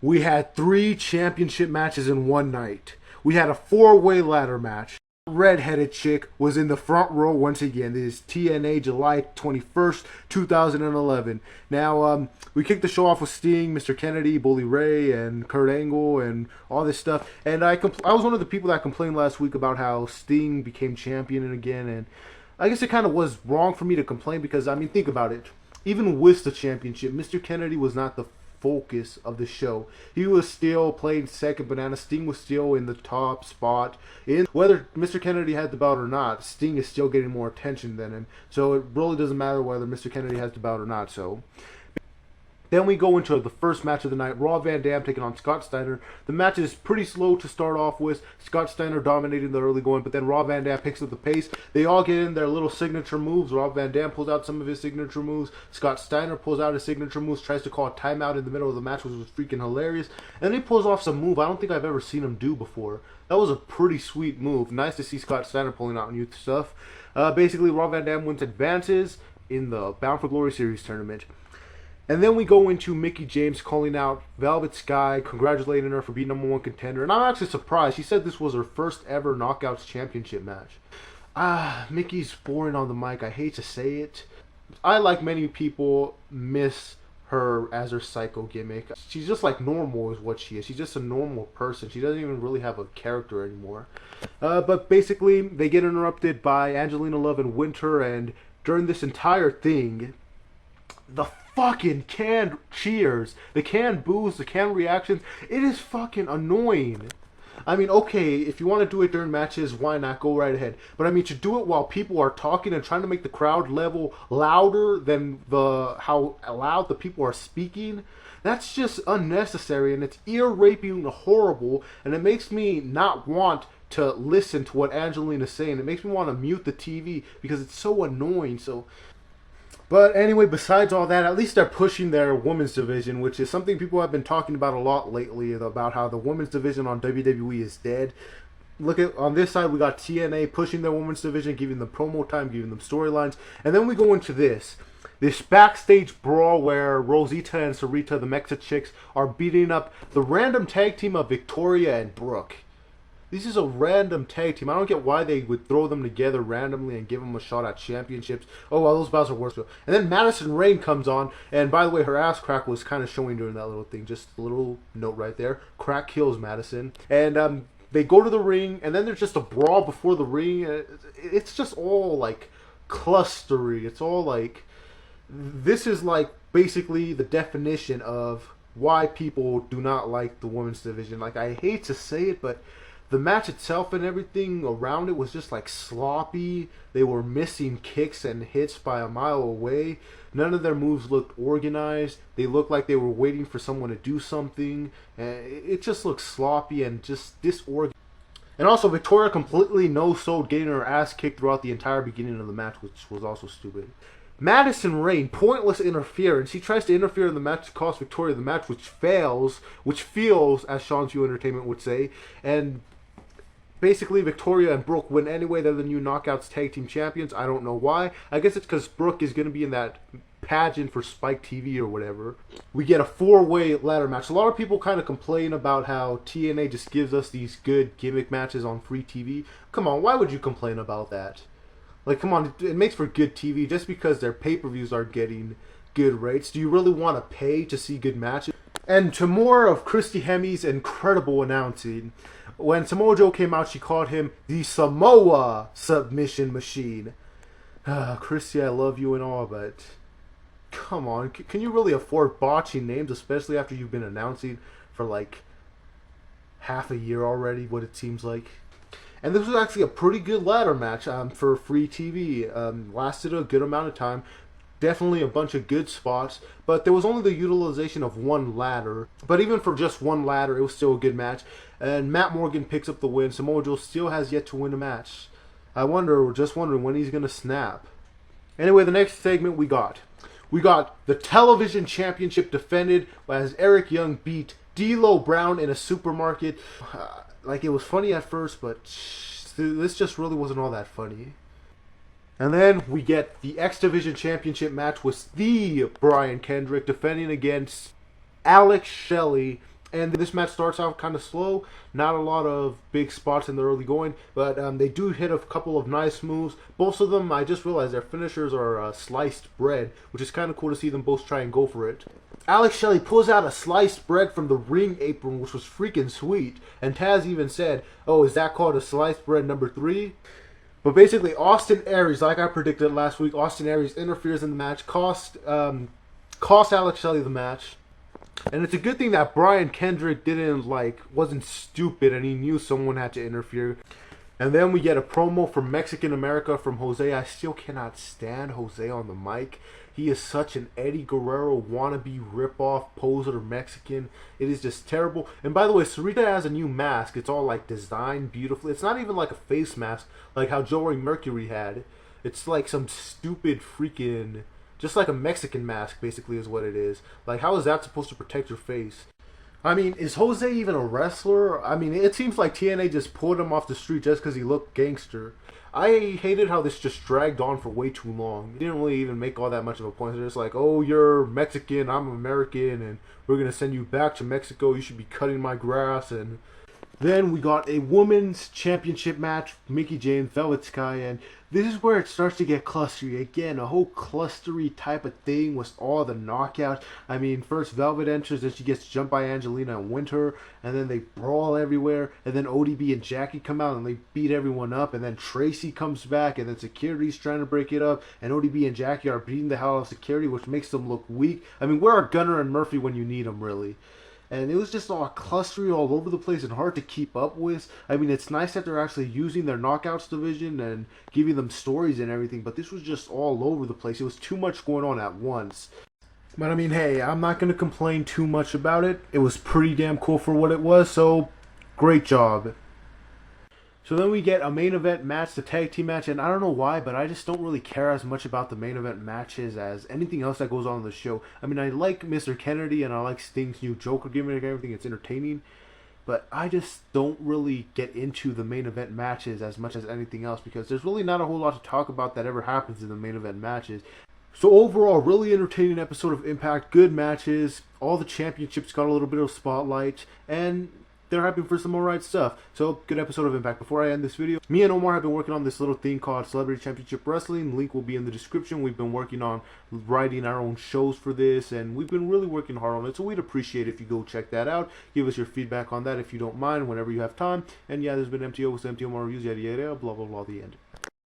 We had 3 championship matches in one night. We had a 4-way ladder match. Redheaded chick was in the front row once again. This is TNA July 21st, 2011. Now, we kicked the show off with Sting, Mr. Kennedy, Bully Ray, and Kurt Angle, and all this stuff. And I was one of the people that complained last week about how Sting became champion again. And I guess it kind of was wrong for me to complain because, I mean, think about it. Even with the championship, Mr. Kennedy was not the focus of the show. He was still playing second banana. Sting was still in the top spot. Whether Mr. Kennedy had the bout or not, Sting is still getting more attention than him. So it really doesn't matter whether Mr. Kennedy has the bout or not. So then we go into the first match of the night, Rob Van Dam taking on Scott Steiner. The match is pretty slow to start off with. Scott Steiner dominating the early going, but then Rob Van Dam picks up the pace. They all get in their little signature moves. Rob Van Dam pulls out some of his signature moves. Scott Steiner pulls out his signature moves, tries to call a timeout in the middle of the match, which was freaking hilarious. And then he pulls off some move I don't think I've ever seen him do before. That was a pretty sweet move. Nice to see Scott Steiner pulling out new stuff. Basically, Rob Van Dam wins advances in the Bound for Glory Series tournament. And then we go into Mickie James calling out Velvet Sky, congratulating her for being #1 contender. And I'm actually surprised. She said this was her first ever Knockouts Championship match. Mickey's boring on the mic. I hate to say it. I, like many people, miss her as her psycho gimmick. She's just like normal is what she is. She's just a normal person. She doesn't even really have a character anymore. But basically, they get interrupted by Angelina Love and Winter. And during this entire thing, the fucking canned cheers, the canned boos, the canned reactions, it is fucking annoying. I mean, okay, if you want to do it during matches, why not? Go right ahead. But I mean, to do it while people are talking and trying to make the crowd level louder than how loud the people are speaking, that's just unnecessary, and it's ear-raping horrible, and it makes me not want to listen to what Angelina's saying. It makes me want to mute the TV because it's so annoying. But anyway, besides all that, at least they're pushing their women's division, which is something people have been talking about a lot lately, about how the women's division on WWE is dead. Look at, on this side, we got TNA pushing their women's division, giving them promo time, giving them storylines. And then we go into this backstage brawl where Rosita and Sarita, the Mexa chicks, are beating up the random tag team of Victoria and Brooke. This is a random tag team. I don't get why they would throw them together randomly and give them a shot at championships. Oh, well, those bouts are worse. And then Madison Rayne comes on. And by the way, her ass crack was kind of showing during that little thing. Just a little note right there. Crack kills Madison. And they go to the ring. And then there's just a brawl before the ring. It's just all like clustery. It's all like... This is like basically the definition of why people do not like the women's division. Like, I hate to say it, but the match itself and everything around it was just like sloppy. They were missing kicks and hits by a mile away. None of their moves looked organized. They looked like they were waiting for someone to do something. It just looked sloppy and just disorganized. And also, Victoria completely no-sold getting her ass kicked throughout the entire beginning of the match, which was also stupid. Madison Rayne, pointless interference. She tries to interfere in the match to cost Victoria the match, which fails, which feels, as Sean's View Entertainment would say. And basically, Victoria and Brooke win anyway. They're the new Knockouts Tag Team Champions. I don't know why. I guess it's because Brooke is going to be in that pageant for Spike TV or whatever. We get a 4-way ladder match. A lot of people kind of complain about how TNA just gives us these good gimmick matches on free TV. Come on, why would you complain about that? Like, come on, it makes for good TV just because their pay-per-views are getting good rates. Do you really want to pay to see good matches? And to more of Christy Hemi's incredible announcing. When Samoa Joe came out, she called him the Samoa Submission Machine. Christy, I love you and all, but come on. Can you really afford botching names, especially after you've been announcing for like half a year already, what it seems like? And this was actually a pretty good ladder match for free TV. Lasted a good amount of time. Definitely a bunch of good spots, but there was only the utilization of one ladder. But even for just one ladder, it was still a good match. And Matt Morgan picks up the win. Samoa Joe still has yet to win a match. Just wondering when he's going to snap. Anyway, the next segment we got the television championship defended as Eric Young beat D'Lo Brown in a supermarket. Like, it was funny at first, but this just really wasn't all that funny. And then we get the X Division Championship match with the Brian Kendrick defending against Alex Shelley And this match starts out kind of slow, not a lot of big spots in the early going, but they do hit a couple of nice moves. Both of them, I just realized their finishers are sliced bread, which is kind of cool to see them both try and go for it. Alex Shelley pulls out a sliced bread from the ring apron, which was freaking sweet, and Taz even said, "Oh, is that called a sliced bread number 3?" But basically, Austin Aries, like I predicted last week, Austin Aries interferes in the match, cost Alex Shelley the match. And it's a good thing that Brian Kendrick wasn't stupid and he knew someone had to interfere. And then we get a promo from Mexican America from Jose. I still cannot stand Jose on the mic. He is such an Eddie Guerrero wannabe ripoff poser Mexican. It is just terrible. And by the way, Sarita has a new mask. It's all like designed beautifully. It's not even like a face mask like how Joey Mercury had. It's like some stupid freaking... just like a Mexican mask, basically, is what it is. Like, how is that supposed to protect your face? I mean, is Jose even a wrestler? I mean, it seems like TNA just pulled him off the street just because he looked gangster. I hated how this just dragged on for way too long. It didn't really even make all that much of a point. They're just like, oh, you're Mexican, I'm American, and we're going to send you back to Mexico. You should be cutting my grass. And then we got a women's championship match, Mickie James, Velvet Sky, and this is where it starts to get clustery. Again, a whole clustery type of thing with all the knockouts. I mean, first Velvet enters, then she gets jumped by Angelina and Winter, and then they brawl everywhere, and then ODB and Jackie come out and they beat everyone up, and then Tracy comes back, and then security's trying to break it up, and ODB and Jackie are beating the hell out of security, which makes them look weak. I mean, where are Gunner and Murphy when you need them, really? And it was just all clustery all over the place and hard to keep up with. I mean, it's nice that they're actually using their knockouts division and giving them stories and everything, but this was just all over the place. It was too much going on at once. But I mean, hey, I'm not going to complain too much about it. It was pretty damn cool for what it was, so great job. So then we get a main event match, the tag team match, and I don't know why, but I just don't really care as much about the main event matches as anything else that goes on in the show. I mean, I like Mr. Kennedy and I like Sting's new Joker gimmick and everything. It's entertaining, but I just don't really get into the main event matches as much as anything else because there's really not a whole lot to talk about that ever happens in the main event matches. So overall, really entertaining episode of Impact, good matches, all the championships got a little bit of spotlight, and they're hyping for some more right stuff. So, good episode of Impact. Before I end this video, me and Omar have been working on this little thing called Celebrity Championship Wrestling. Link will be in the description. We've been working on writing our own shows for this, and we've been really working hard on it. So, we'd appreciate it if you go check that out. Give us your feedback on that if you don't mind, whenever you have time. And yeah, there's been MTO with MTO more reviews, yada yada, blah blah blah, the end.